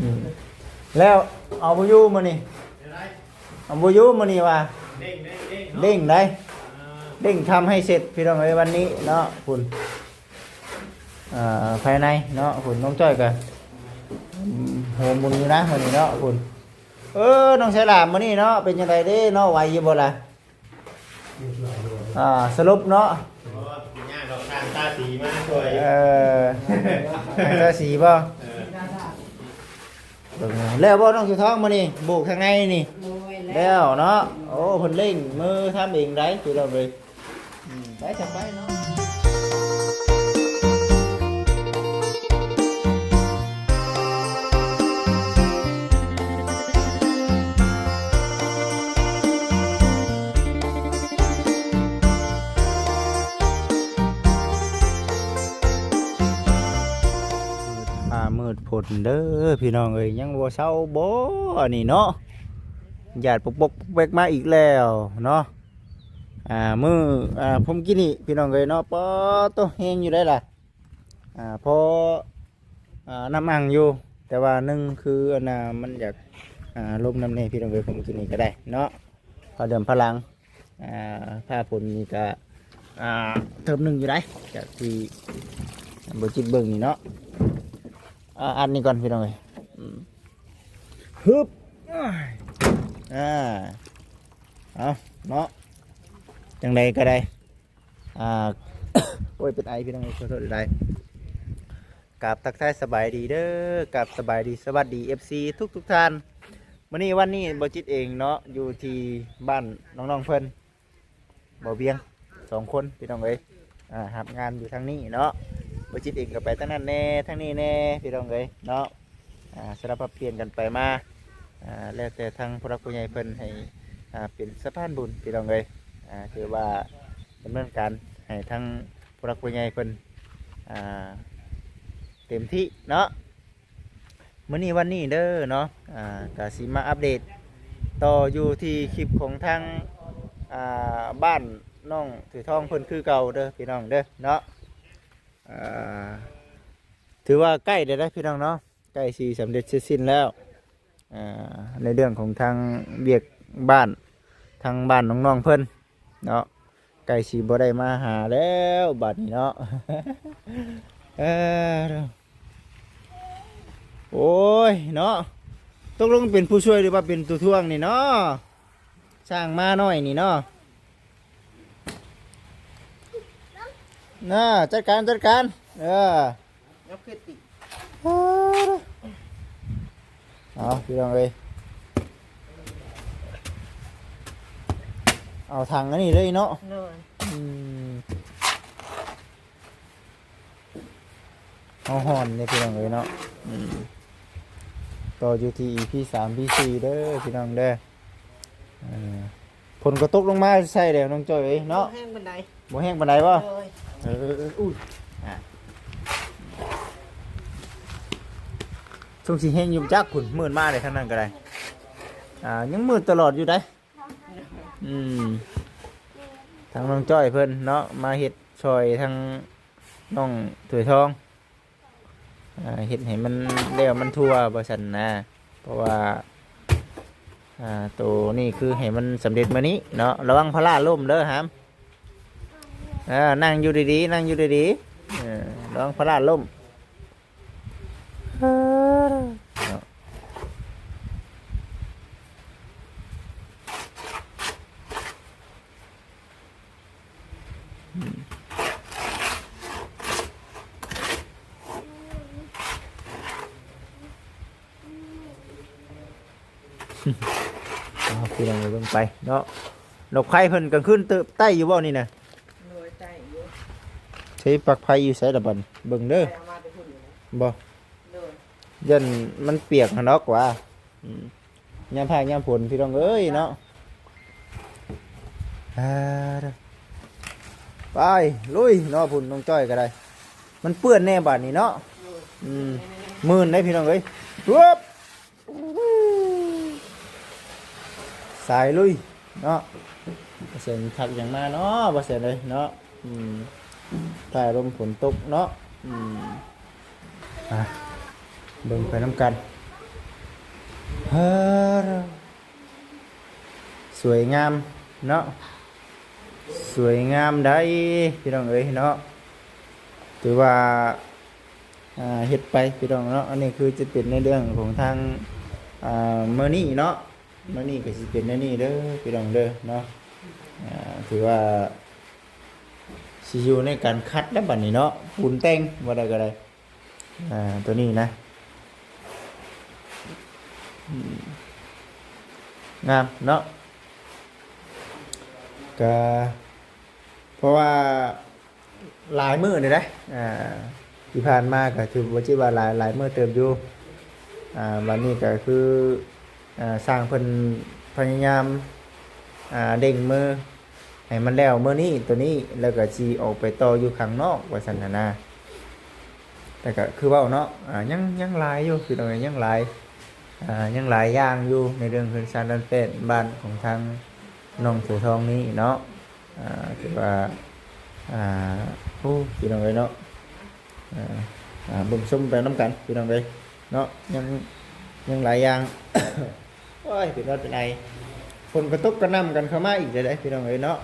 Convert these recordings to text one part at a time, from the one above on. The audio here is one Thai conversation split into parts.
อืมแล้วเอาบุยูมานี่เอาบุยูมานี่ว่าเด้งได้เด้งทำให้เสร็จพี่น้องเอ้ยวันนี้เนาะคุณภายในเนาะคุณน้องจ้อยกันโหมุนอยู่นะวันนี้เนาะคุณน้องใช้หลามมานี่เนาะเป็นยังไงเด้เนาะไหวอยู่บ่ล่ะสรุปเนาะตาสีมาช่วยตาสีบ่แล้วบ่น้องสุท้องมานี่บุกทางในนี่แล้วเนาะโอ้เพิ่นเล่งมือทำเองได้คือเราเลยได้จับไปเนาะมืดผลเด้อพี่น้องเอ้ยยังบ่เช้าบ่อันนี้เนาะหยาดปกแบกมาอีกแล้วเนาะมือผมกินนี่พี่น้องเอ้ยเนาะปอตัวแห้งอยู่ได้ล่ะพอน้ำอังอยู่แต่ว่านึ่งคืออันน่ะมันอยากลมน้ำในพี่น้องเอ้ยผมกินนี่ก็ได้เนาะพอเดิมพลังถ้าผลนี่ก็เติมหนึ่งอยู่ได้จากที่บ่จิตเบิ่งนี่เนาะอันนี้ก่อนพี่น้องเลยฮึบเอาเนาะจังใดก็ได้โอ้ยเป็นไอพี่น้องขอโทษได้กับทักทายสบายดีเด้อกับสบายดีสวัสดี FC ทุกท่านวันนี้บ่จิตเองเนาะอยู่ที่บ้านน้องๆเพิ่นบ่เบียง2 คนพี่น้องเลยทำงานอยู่ทางนี้เนาะบ่จิตเองก็ไปทั้งนั้นแน่ทั้งนี้แน่พี่น้องเอ้ยเนาะสลับเปลี่ยนกันไปมาแล้วแต่ทางผู้รักผู้ใหญ่เพิ่นให้เป็นสะพานบุญพี่น้องเอ้ยถือว่าดำเนินการให้ทางผู้รักผู้ใหญ่เพิ่นเต็มที่เนาะมื้อนี้วันนี้เด้อเนาะก็สิมาอัปเดตต่ออยู่ที่คลิปของทางบ้านน้องถือทองเพิ่นคือเก่าเด้อพี่น้องเด้อเนาะถือว่าใกล้ได้แล้วพี่น้องเนาะใกล้สีสำเร็จเสร็จสิ้นแล้วในเรื่องของทางเบียกบ้านทางบ้านน้องๆเพิ่นเนาะใกล้สีบ่ได้มาหาแล้วบัดนี้เนาะโอ้ยเนาะตกลงเป็นผู้ช่วยหรือว่าเป็นตัวท่วงนี่เนาะสร้างมาหน่อยนี่เนาะจัดการยกขึ้นติเอาพี่น้องเลยเอาถังอันนี้เลยเนาะเอาห่อนเนี่ยพี่น้องเลยเนาะต่ออยู่ที่ EP 3 EP 4เด้อพี่น้องเด้อผลกระตกลงมาใช่เดี๋ยวน้องจอยเนาะบ่แห้งบันไดป่ะอุ้ยช่วงสีแห้งยุ่มจักขุนมืดมากเลยทั้งนั้นก็ได้ยังมืดตลอดอยู่ได้ทางน้องจ้อยเพิ่นเนาะมาเห็ดซอยทางน้องถุยทองเห็ดให้มันเลี้ยวมันทั่วบริษัทนะเพราะว่าตัวนี่คือให้มันสำเร็จมานี้เนาะระวังพลาล่มเด้อฮะนั่งอยู่ดีๆระวังพลาล่มพี่น้องเบิ่งไปเนาะนกไข่เพิ่นกลางคืนเติบใต้อยู่บ่นี่นะใช้ปลักไผ่อยู่ใส่ละบันเบิ่งเด้อบ่ยันมันเปียกเนาะกว่ายามพายามฝนพี่น้องเอ้ยเนาะไปลุยเนาะพุ่นน้องจ้อยก็ได้มันเปื้อนแน่บาดนี้เนาะมื่นได้พี่น้องเอ้ยปุ๊บสายลุยเนาะเสียงถักอย่างมาเนาะบ่เสียเลยเนาะถ่ายลมฝนตกเนาะเบิ่งไปน้ำกัน ฮ้อสวยงามเนาะสวยงามได้พี่น้องเอ้ยเนาะถือว่าเฮ็ดไปพี่น้องเนาะอันนี้คือจะเป็นในเรื่องของทางมื้อนี้เนาะมื้อนี้ก็สิเป็นในนี้เด้อพี่น้องเด้อเนาะถือว่าสิอยู่ในการคัดแล้วบัดนี้เนาะปูนแต่งบ่ได้ก็ได้ตัวนี้นะงามเนาะก็เพราะว่าหลายมื้อนี่ได้ที่ผ่านมาก็ถือว่าจิว่าหลายมื้อเติมอยู่วันนี้ก็คือสร้างเพิ่นพยายามเด้งมือให้มันแล้วมื้อนี้ตัวนี้แล้วก็สิออกไปต่ออยู่ข้างนอกว่าซั่นน่ะแต่ก็คือเว้าเนาะยังหลายอยู่คือตรงนี้ยังหลายอย่างอยู่ในเรื่องพื้นฐานด้านเป็นบ้านของทางน้องเสือทองนี้เนาะคือว่าพี่น้องเลยเนาะบ่มส้มไปน้ำกันพี่น้องเลยเนาะยังหลายอย่าง โอ้ยเป็นว่าเป็นไงคนกระตุกกระนำกันเข้ามาอีกเลยได้พี่น้องเลยเนาะ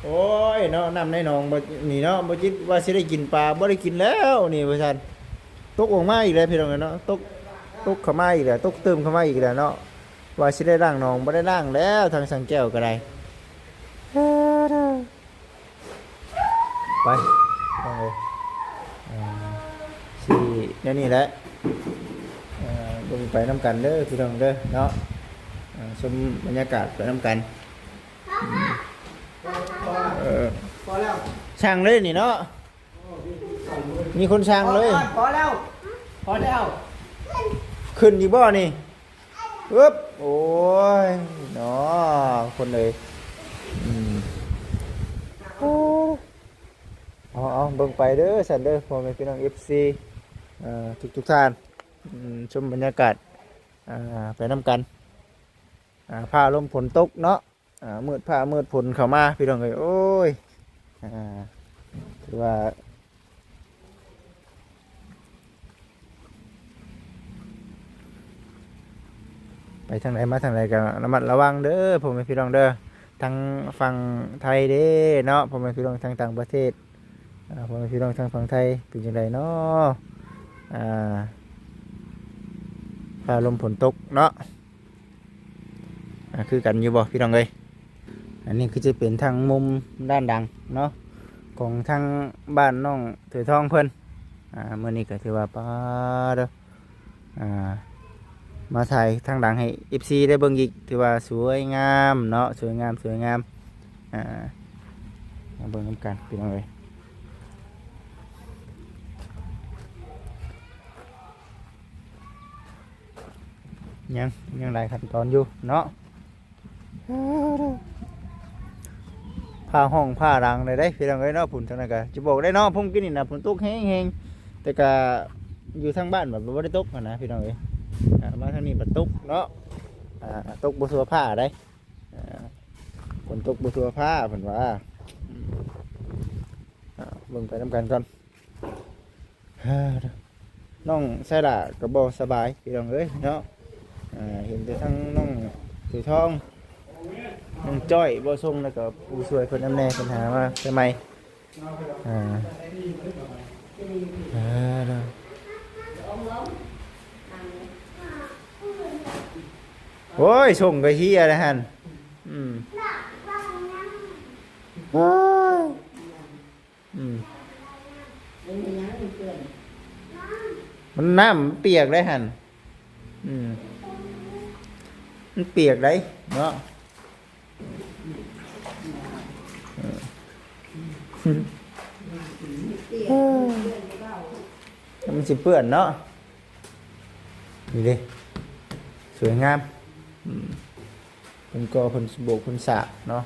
โอ้ยเนาะน้ำในหนองบ่นี่เนาะบ่คิดว่าสิได้กินปลาบ่ได้กินแล้วนี่ว่าซั่นตกออกมาอีกเลยพี่น้องเลยเนาะตกเข้ามาอีกแล้วตกเติมเข้ามาอีกแล้วเนาะว่าสิได้ล้างหนองบ่ได้ล้างแล้วทางสังแก้วก็ได้ไปต้องเลยสินี่แหละลงไปน้ำกันเด้อพี่น้องเด้อเนาะชมบรรยากาศไปน้ำกันพอแล้วช่างเลยนี่เนาะมีคนช่างเลยพอแล้วขึ้นอยู่บ่นี่ปึ๊บโอ้ยเนาะคนเลยเอาเบิ่งไปเด้อสันเด้อพ่อแม่พี่น้อง FC ทุกท่านชมบรรยากาศไปน้ำกันผ้าลมฝนตกเนาะมืดผ้ามืดฝนเข้ามาพี่น้องเอ้ยโอ้ยถือว่าไปทางไหนมาทางไหนกันระมัดระวังเด้อพ่อแม่พี่น้องเด้อทางฝั่งไทยเด้เนาะพ่อแม่พี่น้องทางต่างประเทศพ่อแม่พี่น้องทางฝั่งไทยเป็นยังไงเนาะฟ้าลมฝนตกเนาะคือกันอยู่บ่พี่น้องเอ้ยอันนี้คือจะเป็นทางมุมด้านดังเนาะของทางบ้านน้องถือทองเพิ่นเมื่อนี้ก็ถือว่าป้าเด้อมาถ่ายทางดังให้ FC ได้เบิ่งอีกถือว่าสวยงามเนาะสวยงามมาเบิ่งนำกันพี่น้องเอ้ยยังหลายขั้นตอนอยู่เนาะผ้าห้องผ้ารังเลยได้พี่น้องเอ้ยเนาะผุนทางนั้นก็จะบอกได้เนาะพุ่งกินนี่นะฝนตกแห้งแต่ก็อยู่ทางบ้านแบบบ่ได้ตกนะพี่น้องเอ้ยมาทางนี้บัดตกเนาะตกบ่ทั่วผ้าได้ฝนตกบ่ทั่วผ้าเพิ่นว่าเบิ่งไปนำกันก่อนน้องใส่ละก็บ่สบายพี่น้องเอ้ยเนาะเห็นแต่ทั้งน้องถือทองน้องจ้อยบ่ส่งแล้วก็ผู้ช่วยเพิ่นนำแน่ปัญหาว่าทำไมโอ้ยส่งก็เฮียนะฮั่นโอ้ยมันน้ำเปียกเลยฮั่นมันเปียกได้เนาะมันสิเปื้อนเนาะนี่ดิสวยงามเป็นกอผลโบกผลสะเนาะ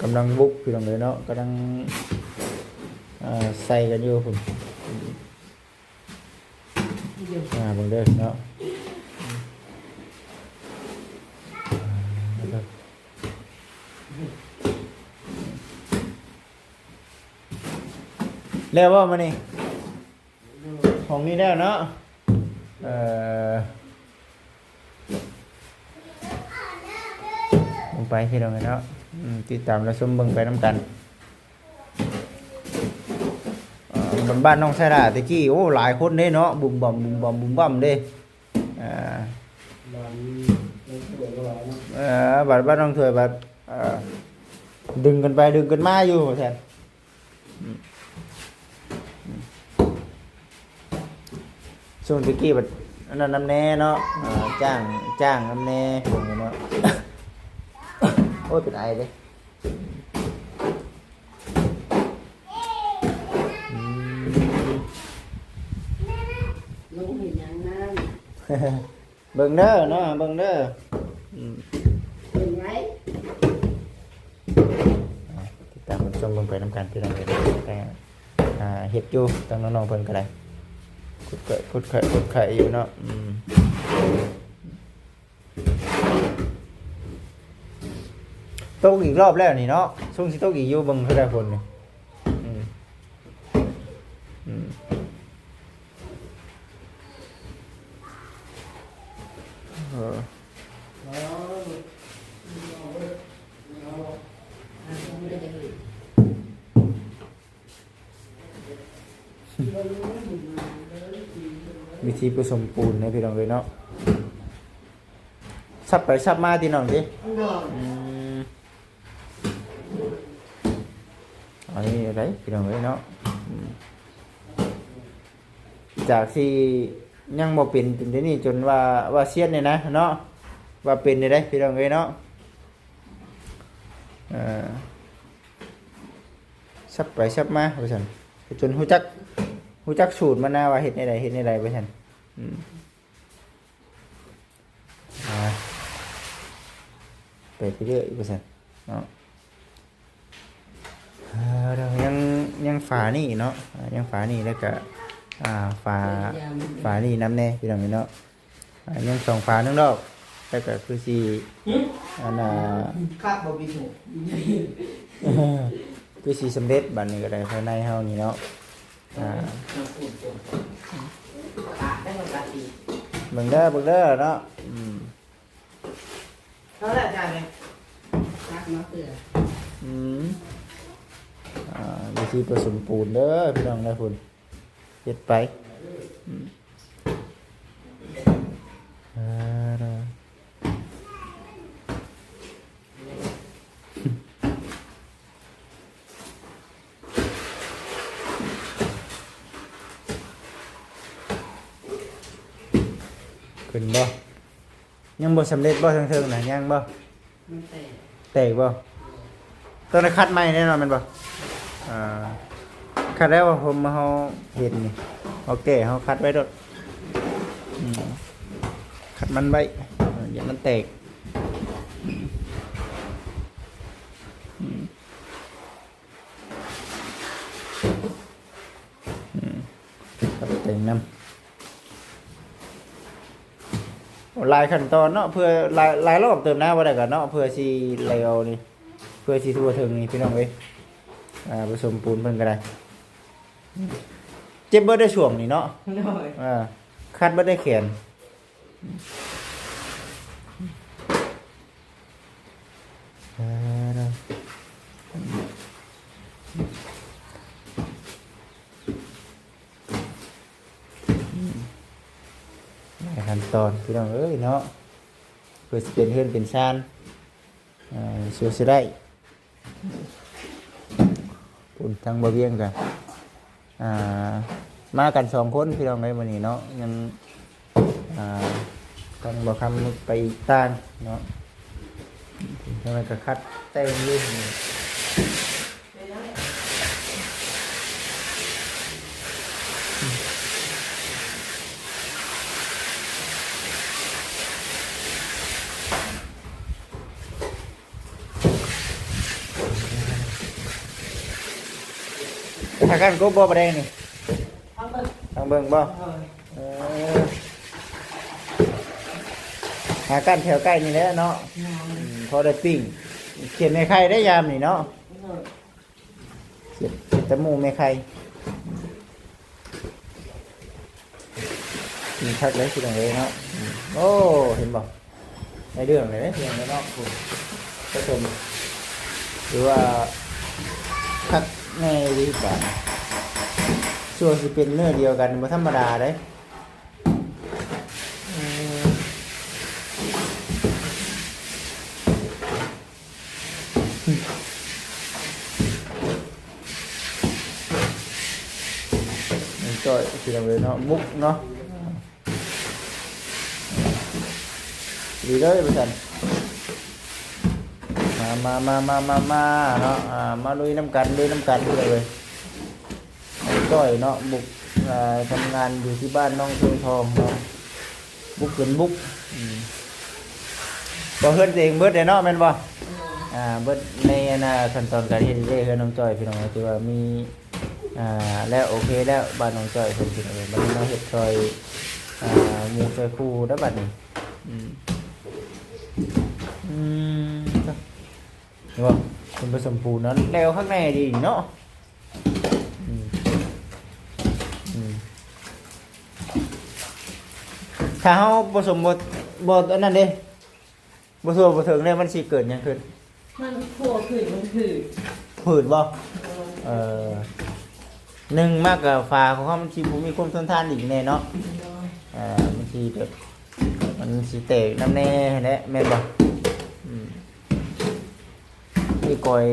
กำลังบุกพี่น้องเลยเนาะกำลังใส่กันอยู่คุณเบิ่งเด้อเนาะแล้วว่ามานี่ ของนี้แล้วเนาะลงไปพี่น้องเนาะติดตามและชมเบิ่งไปน้ำกันบ้านน้องไซราตะกี้โอ้หลายคนเด้เนาะบุ่มบ่มบุ่มบ่มบุ่มบ่มเด้บ้านน้องถวยบัดดึงกันไปดึงกันมาอยู่แทนช่วงตะกี้บัดนั่นน้ำแน่เนาะจ้างน้ำแน่พวกนี้เนาะ โอ้ยเป็นไอเด้ ลุงเห็นอย่างนั้น เบิ่งเด้อเนาะเบิ่งเด้อ เป็นไง ติดตามชมเบิ่งไปนำกันพี่น้องเลยแต่เฮ็ดอยู่ตั้งน้องๆเพิ่นก็ได้ขุดไข่อยู่เนาะตกอีกรอบแล้วนี่เนาะช่วงสิตกอีกอยู่เบิ่งเท่าใดฝนนี่วิธีผสมปูนนะพี่น้องเลยเนาะซับไปซับมาพี่น้องดิอันนี้อะไรพี่น้องเลยเนาะจากที่ยังบ่เป็นจนที่นี่จนว่าเสียดเนี่ยนะเนาะว่าเป็นได้พี่น้องเลยเนาะซับไปซับมาไปสั่นจนหูจักสูตรมันนะว่าเฮ็ดในใดไปสั่นไปเรื่อยไปสั่นเนาะเรายังฝานี่เนาะยังฝานี่แล้วก็ฝานี่น้ำแน่พี่น้องเนาะยังสองฝานึงดอกแล้วก็คือสิอันคาดบ่มีถูก คือสิสำเร็จบัดนี้ก็ได้ภายในเฮานี่เนาะเบิ่งเด้อเนาะเท่าไหร่จ้าเนี่ยรักมาเพื่อวิธีผสมปูนเด้อพี่น้องได้พุ่นเฮ็ดไปขึ้นบ่ยังบ่สำเร็จบ่เทิงๆน่ะยังบ่มันแตกบ่ต้องได้คัดใหม่แน่นอนแม่นบ่คัดแล้วว่าผมเฮาเห็นนี่โอเคเฮาคัดไว้โดดคัดมันไว้อย่ามันแตกคัดเต็มน้ำหลายขั้นตอนเนาะเพื่อหลายรอบเติมน้ำว่าได้กันเนาะเพื่อสิเร็วนี่เพื่อสิทั่วถึงนี่พี่น้องเอ้ยผสมปูนเพิ่นก็ได้เจ็บเบิดได้ช่วงนี่เนาะคัดเบิดได้แขนขั้นตอนพี่น้องเอ้ยเนาะเพื่อสิเป็นเฮือนเป็นชานสู้สิได้ปุ่นทางบ่เวียงกันมากัน2คนพี่น้องเอ้ยมื้อนี้เนาะยังทางบ่คำไปต่างเนาะทำไมก็คัดแต่งอยู่ทางกันก็บ่ประเด็นนี่ทางเบิ่งบ่หากันแถวใกล้นี่แหละเนาะพอได้ปิ้งเขียนแม่ไข่ได้ยามนี่เนาะเขียนตะมูแม่ไข่ มีคักเลยพี่น้องเลยเนาะโอ้เห็นบ่ในเรื่องเลยเพียงแล้วเนาะคุณผู้ชมหรือว่าคักแน่ดีกว่าส่วนสิเป็นเนื้อเดียวกันบ่ธรรมดาเด้จ่อยพี่น้องเลยเนาะมุกเนาะดีเลยพี่สันมาเนาะมาลุยน้ำกันพี่น้องเลยจ่อยเนาะบุกทำงานอยู่ที่บ้านน้องเชียงทองเนาะบุกขึ้นบุกบ่เฮือนเองเบิดได้เนาะแม่นบ่เบิดในขั้นตอนการเฮ็ดเด้เฮือนน้องจ่อยพี่น้องที่ว่ามีแล้วโอเคแล้วบ้านน้องจ้อยเพิ่นสิเลยบัดนี้มาเฮ็ดซอยหมู่ซอยคู่แล้วบัดนี้เห็นบ่เป็นผสมปูนนั้นแล้วข้างในดีเนาะถ้าเฮาผสมบ่อันนั้นเด้บ่ทั่วบ่ถึงเนี่ยมันสิเกิดหยังขึ้นมันทั่วขึ้นมันคือผืดบ่หนึ่งมากกับฟ้าของเขามันผมมีความทนทานอีกแน่เนาะมันสีแบบมันสีเตะน้ำแน่แหละแม่นบ่นี่ก่อย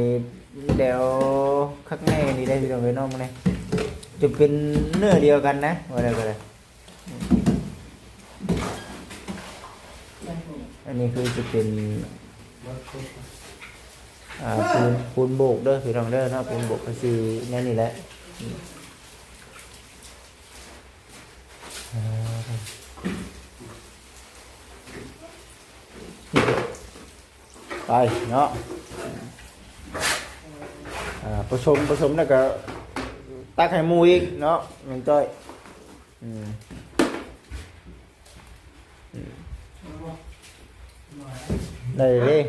เดี๋ยวคักแน่นี่ได้พี่น้องเลยน้องมาเลยจะเป็นเนื้อเดียวกันนะว่าอะไรก็ได้อันนี้คือจะเป็นปูนโบกเด้อพี่น้องเด้อเนาะปูนโบกก็คือแน่นี่แหละไปเนาะผสมแล้วก็ตักให้หมูอีกเนาะมันจ้อยได้เลย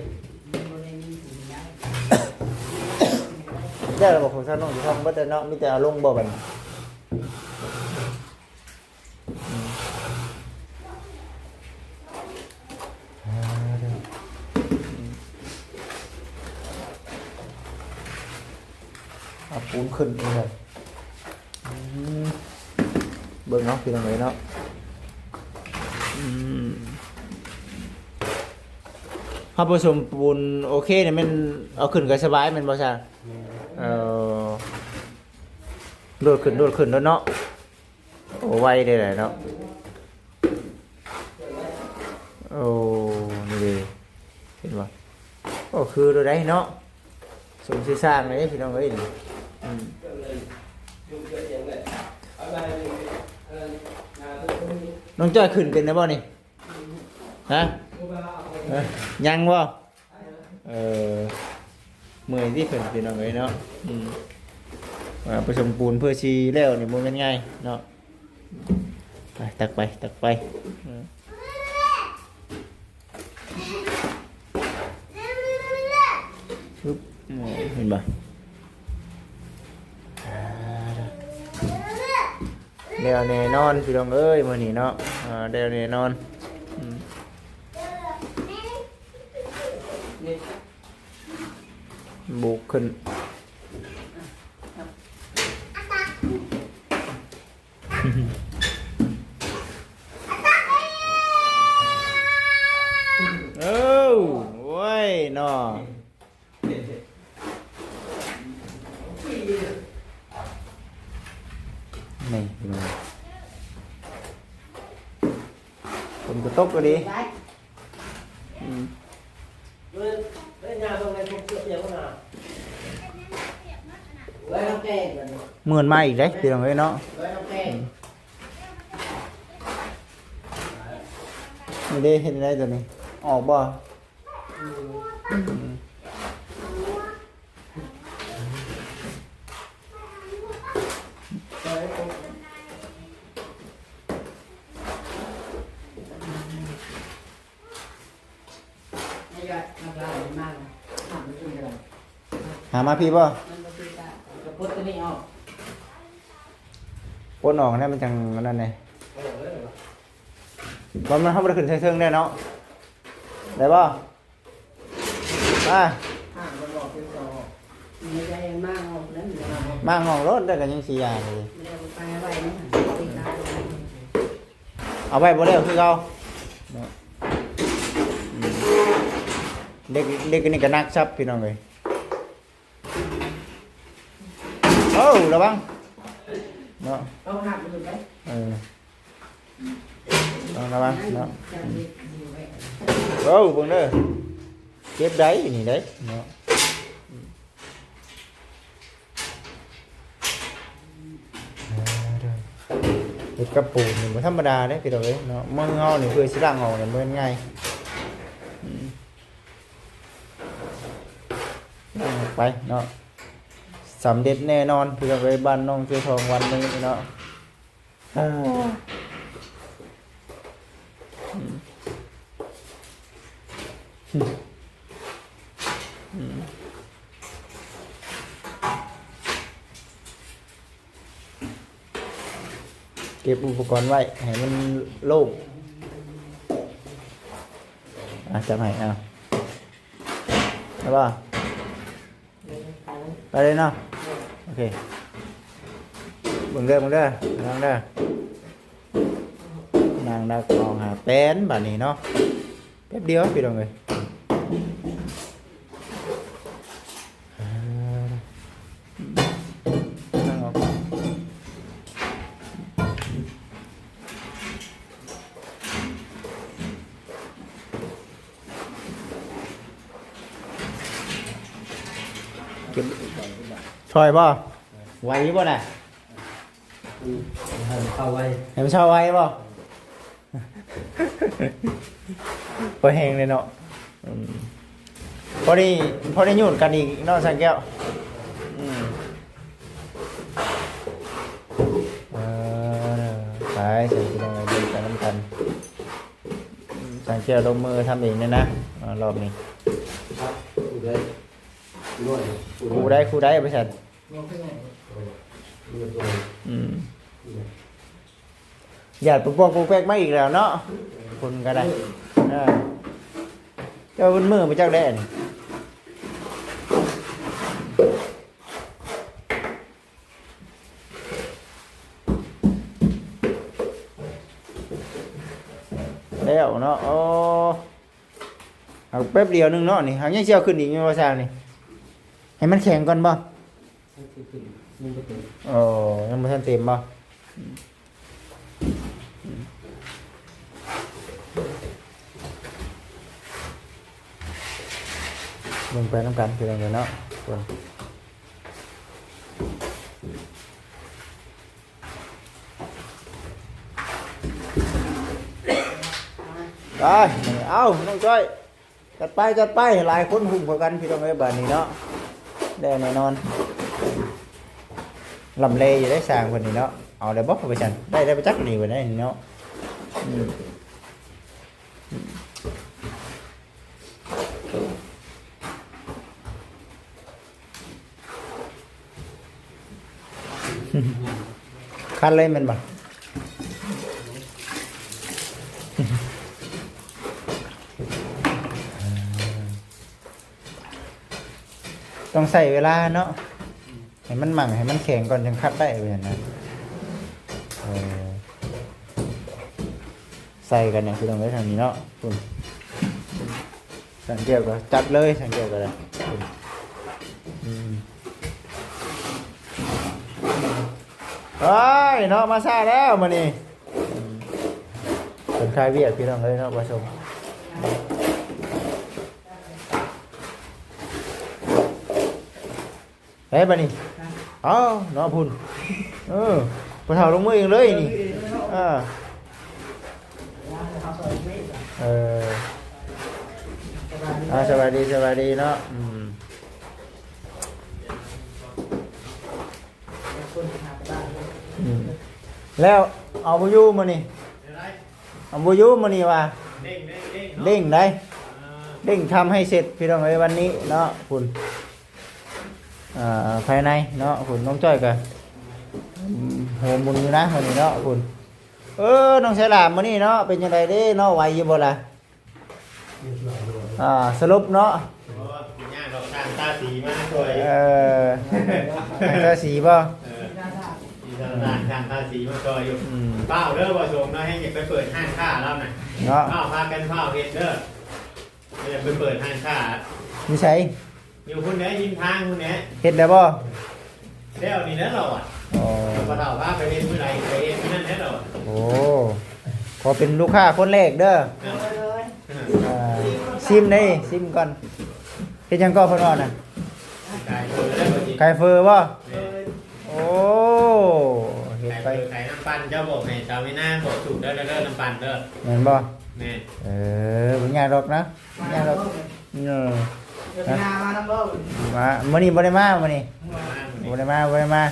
ได้ระบบของท่านน้องอยู่ห้องบัดเนาะมีแต่เอาลงบ่บันปูนขึ้นนี่เลยเบิ่งเนาะพี่น้องเนาะถ้าผสมปูนโอเคเนี่ยมันเอาขึ้นก็สบายมันบ่ใช่โดดขึ้นแล้วเนาะโอ้ไวได้เลยเนาะโอ้นี่เลยเห็นป่ะก็คือเราได้เนาะสมชื่อสร้างเลยพี่น้องเอ้ยน้องจ้อยขึ้นเป็นนะบ่นี่ฮะยังบ่เมื่อยที่ขึ้นพี่น้องเอ้ยเนาะผสมปูนเพื่อชีแล้วนี่มันเป็นไงเนาะตักไปเห็นป่ะเดี๋ยวแน่นอนพี่น้องเอ้ยมื้อนี้เนาะเดี๋ยวแน่นอนบุกขึ้นโว้ยเนาะนี่ผมจะตกก็ดีเหมือนมาอีกเลยพี่น้องเอ้ยเนาะนี่ได้เห็นได้ตัวนี้ออกบ่หามาพี่ป่ะปนออกนี่มันจังนั่นไง มันเฮาบ่ได้ขึ้นเทิงๆแน่เนาะได้บ่มา มันบอกเป็นต่อไม่ได้มากออกแล้วมันจะมาบอก มาห้องรถได้ก็ยังสิยาเลย เร็วไปไว้นะตีตา เอาไว้บ่แล้วคือเก่าเนาะเด็กเด็กนี่ก็นักซับพี่น้องเอ้ยโอ้ระวังเนาะ ต้องหักมือไป ระวังเนาะโอ้เบิ่งเด้อเก็บได้นี่ได้เนาะเฮ็ดกระปูนี่บ่ธรรมดาเด้พี่น้องเอ้ยเนาะมือเฮานี่เพื่อสิล้างออกนี่บ่แม่นง่ายล้างออกไปเนาะสำเร็จแน่นอนพี่น้องเอ้ยบ้านน้องเสือทองวันนี้เนาะเก็บอุปกรณ์ไว้ให้มันโล่งจับให้เอาได้ป่ะไปเลยเนาะโอเคเบิ่งเด้อนั่งเด้อนางดากองหาแป้นบัดนี้เนาะแป๊บเดียวพี่น้องเอ้ยนั่งออกเก็บช่วยบ่ไหวบ่น่ะ เข้าไว้ เห็นมันเช่าไหวบ่พอแห้งเลยเนาะพอได้ยุ่นกันอีกเนาะสังแก้วไปใส่ที่ตรงไหนดีไปน้ำกันสังแก้วลงมือทำเองเนี่ยนะรอบนี้ครูได้ไปสัตว์หยาดปุ๊กปุ๊กแป๊กมาอีกแล้วเนาะคุณก็ได้เจ้าบนมือไปเจ้าแดนแล้วเนาะโอ้เอาแป๊บเดียวนึงเนาะนี่หางยังเชี่ยวขึ้นอีกยังว่าซางนี่ให้มันแข็งก่อนบ่โอ้ยังไม่ทันเต็มบ่ลงไปน้ำกันคืออะไรเนาะคนได้เอ้าน้องจ้อยจัดไปหลายคนหุ่มกันพี่ต้องไอ้บ้านนี้เนาะได้แน่นอนลำเลอยู่ได้สร้างคนนี้เนาะเอาได้บอกไปฉันได้ไปจักนี่ไปได้เนาะคันเลยมันบ่ต้องใส่เวลาเนาะให้มันหมั่งให้มันแข็งก่อนจึงคัดได้เลยนะใส่กันเนี่ยคือต้องไว้ทางนี้เนาะคุณสังเกตก็จับเลยสังเกตก็ได้เฮ้ยเนาะมาซ่าแล้วมานี่เป็นคลายเวียดพี่น้องเลยเนาะประชมเฮ้ยมานี่อ๋อเนาะพุ่นพอเท่าลงมือเองเลยนี่สบายดีเนาะแล้วเอาบุยูมานี่เอาบุยูมานี่ว่าเด้งได้เด้งทำให้เสร็จพี่น้องเอ้ยวันนี้เนาะคุณภายในเนาะคุณน้องจ้อยกันหัวมุนอยู่นะวันนี้เนาะคุณ น้องชายหลามมื้อนี้เนาะเป็นจังไดเด้เนาะไหวอยู่บ่ล่ะสรุปเนาะ โอ้กินยากดอกทางตาสีมาช่วยอยู่ ทางตาสีบ่ มีทางตาสีมาช่วยอยู่เป้าเด้อบ่ชมนะให้อย่าไปเปิดห้างค้าแล้วน่ะ เนาะ เป้าพากันเป้าเฮ็ดเด้ออย่าไปเปิดห้างค้า มีใช้ อยู่คนไหนยิงทางคนไหน เฮ็ดได้บ่ แล้วนี่นะเราอ่ะ อ๋อ พอเราพาไปเฮ็ดมื้อใดไปเฮ็ดมื้อนั้นแน่เรา โอ้ขอเป็นลูกค้าคนแรกเด้อ เลย ซิมนี่ซิมก่อนเฮ็ดหยังก็เพิ่นว่าน่ะ ไก่เฟอร์ได้บ่จริง ไก่เฟอร์บ่ เลย โอ้เฮ็ด ไก่ ไป เฟอร์ไก่น้ำปั่นเจ้าบอกให้ชาวไม่น่าบอกถูกเด้อน้ำปั่นเด้อ แม่นบ่ แม่ บ่ยากดอกนะบ่ยากดอกเออ เดี๋ยวนามาน้ำบ่ มามื้อนี้บ่ได้มามื้อนี้บ่ได้มาบ่ได้มา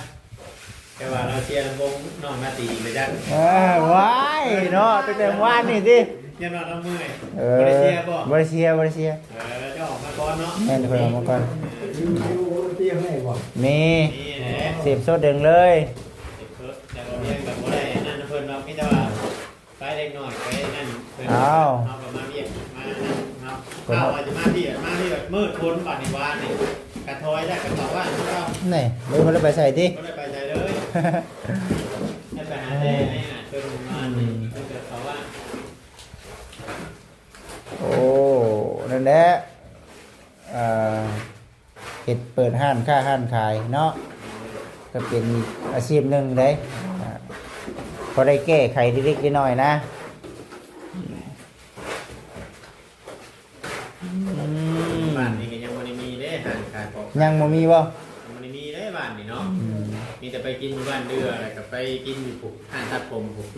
แต่ว่าเราเชียร์ลำวงน้องนาตีเลยจ้ะ ว้ายเนาะตั้งแต่เมื่อวานนี่สิ เชียร์น้องน้ำมือ บ่ ได้เชียร์บ่ บ่ได้เชียร์บ่ได้เชียร์ จะออกมาก่อนเนาะ แม่นเพิ่นเอามาก่อน เตี้ยให้บ่ มี นี่แหละ เสียบสดเดึงเลย แต่เราเรียกแบบว่าได้นั่นเพิ่นเราไม่ได้ว่าไปเล็กน้อยไปนั่นเพิ่น อ้าว เอาแบบมาเรียกมานั่นเนาะเอาอาจจะมาที่แบบมืดพ้นป่านในวานนี่กระทอยได้กระตอบว่าเรา นี่เดี๋ยวเพิ่นเอาไปใส่ติ ก็ได้ไปใจเลยให้ไปหาแต่ให้หาเพิ่นมานี่เพิ่นจะเขาว่า โอ้นั่นแหละเฮ็ดเปิดห้านค้าห้านขายเนาะก็เป็นอีกอาชีพหนึงเด้พอได้แก้ไขเล็กๆน้อยๆนะบ้านนี่ก็ยังบ่ได้มีเด้หางขายของ ยังบ่มีบ่ มันมีได้บ้านนี่เนาะ มีแต่ไปกินอยู่บ้านเดืออะไรกับไปกินอยู่ผูกห้างตัดผมผูก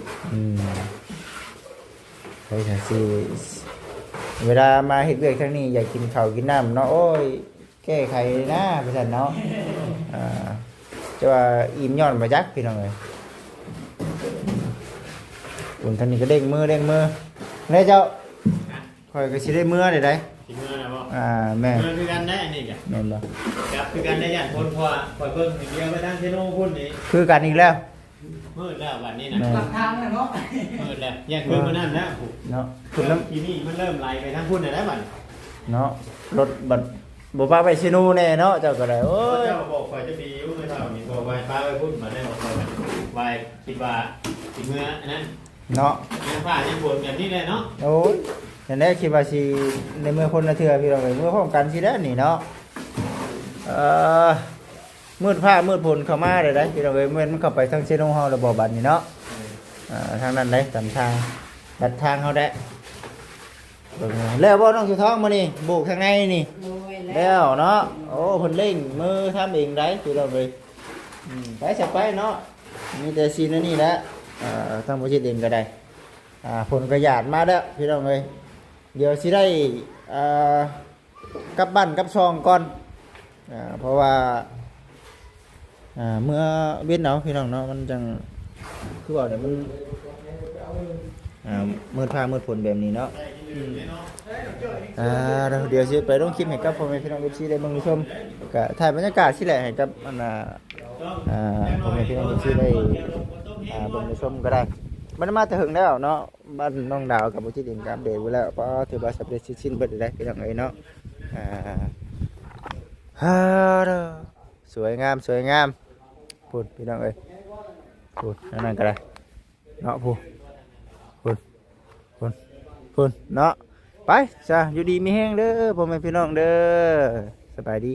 ไปถ้าสิเวลามาเฮ็ดเวียกทางนี้อยากกินข้าวกินน้ำเนาะโอ้ยแก้ไขนะว่าซั่นเนาะจะว่าอิ่มย้อนมาจักพี่น้องเอ้ยอุ่นทางนี้ก็เด้งมือแล้วเจ้าข่อยก็สิได้มือได้ได กินเมื่อไหร่บ่ แม่ เมื่อคือกันได้อันนี้กัน แม่นบ่ กับคือกันได้ยันคนพอคอยเบิ่งเดียวไปทางเทโน่พุ่นนี่ คือกันอีกแล้ว มืดแล้ววันนี้นะ แม่ หลักทางเลยเนาะ มืดแล้วแยกคือมันนั่นนะผูก เนาะคุณน้ ทีนี่มันเริ่มไหลไปทางพุ่นแล้วบัด ำเนาะรถบัดบ่พาไปซิโนูแน่เนาะเจ้าก็ได้โอ้ย เจ้าบอกคอยจะดีอยู่ไม่เท่านี่บอกไว้ป้าไว้พุ่นมาได้บอกคอยไว้คิดว่าสิเมื่ออันนั้น เนาะ ยังผ้ายังปวดแบบนี้เลยเนาะ โอ้ยอย่างแรกคิดว่าสิในเมื่อคนละเทื่อพี่น้องเอ้ยเมื่อพร้อมกันสิได้นี่เนาะมืดผ้ามืดฝนเข้ามาได้พี่น้องเอ้ยมันเข้าไปทางเซโนเฮาแล้วบ่บัดนี่เนาะทางนั้นได้ตามทางบัดทางเฮาได้เบิ่งแล้วบ่น้องสุท้องมื้อนี้บุกทางในนี่ เลยแล้ แล้ว วเนาะโอ้เพิ่นเล่งมือทำเองได้พี่น้องเอ้ยไปสักไปเนาะมีแต่ซีนอันนี้แหละทั้งบ่คิดเองก็ได้ผลกระหยาดมาเด้อพี่น้องเอ้ยเดี๋ยวสิได้กลับบ้านกลับซองก่อนเพราะว่าเมื่อเว้นเนาะพี่น้องเนาะมันจังคือว่าเดี๋ยวมันมืดฟ้ามืดฝนแบบนี้เนาะเดี๋ยวสิไปลงคลิปให้กับพ่อแม่พี่น้องทุกท่านได้เบิ่งชมก็ถ่ายบรรยากาศสิแหละให้กับพ่อแม่พี่น้องทุกท่านได้เบิ่งชมก็ได้มันมาแต่หึงแล้วเนาะบ้านน้องดาวกับบ่จิตเองกับเดทไว้แล้วเพราะถือว่าสำเร็จสิ้นเบิดได้พี่น้องเอ้ยเนาะสวยงามพูดพี่น้องเอ้ยพูดนั่นก็ได้เนาะพูดเนาะไปจ้ะอยู่ดีมีแห้งเด้อพ่อแม่พี่น้องเด้อสบายดี